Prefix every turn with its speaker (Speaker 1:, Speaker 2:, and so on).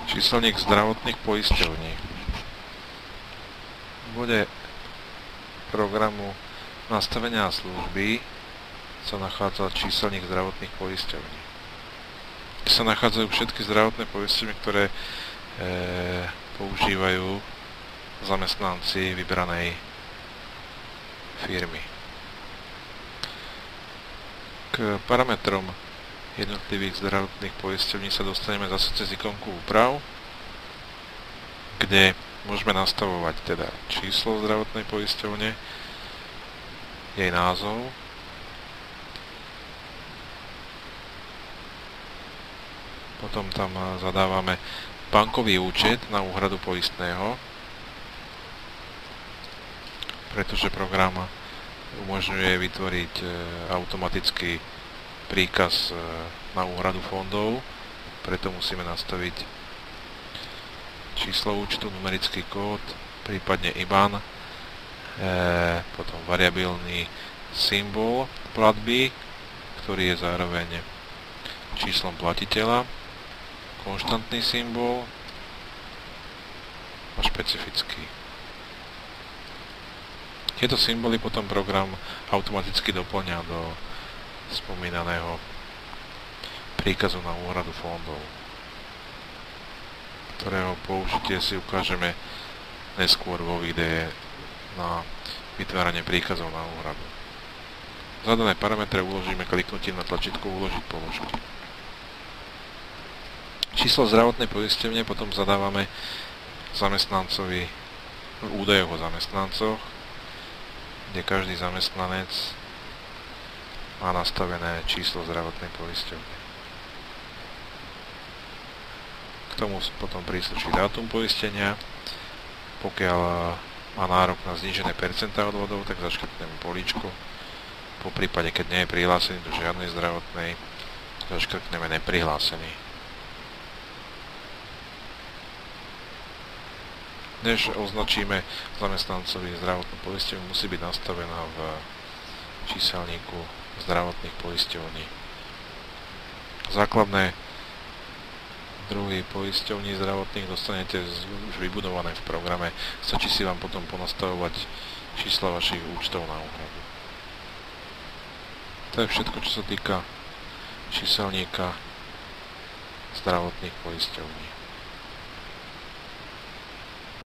Speaker 1: Číselník zdravotných poisťovní. V bode programu nastavenia a služby sa nachádza číselník zdravotných poisťovní. Kde sa nachádzajú všetky zdravotné poisťovne, ktoré používajú zamestnanci vybranej firmy. K parametrom jednotlivých zdravotných poisťovní sa dostaneme zase cez ikonku úprav, kde môžeme nastavovať teda číslo zdravotnej poisťovne, jej názov, potom tam zadávame bankový účet na úhradu poistného, pretože program umožňuje vytvoriť automatický príkaz na úhradu fondov, preto musíme nastaviť číslo účtu, numerický kód, prípadne IBAN, potom variabilný symbol platby, ktorý je zároveň číslom platiteľa, konštantný symbol a špecifický. Tieto symboly potom program automaticky doplňa do spomínaného príkazu na úhradu fondov, ktorého použitie si ukážeme neskôr vo videe na vytváranie príkazov na úhradu. Zadané parametre uložíme kliknutím na tlačítko Uložiť položku. Číslo zdravotnej poisťovne potom zadávame zamestnancovi údajov o zamestnancoch, kde každý zamestnanec má nastavené číslo zdravotnej poisťovne. K tomu potom prísluší dátum poistenia. Pokiaľ má nárok na znížené percentá odvodov, tak zaškrtneme políčko. Po prípade, keď nie je prihlásený do žiadnej zdravotnej, zaškrtneme neprihlásený. Než označíme zamestnancovi zdravotnú poisťovňu, musí byť nastavená v číselníku zdravotných poisťovní. Základné druhy poisťovní zdravotných dostanete už vybudované v programe. Stačí si vám potom ponastavovať čísla vašich účtov na úhradu. To je všetko, čo sa týka číselníka zdravotných poisťovní.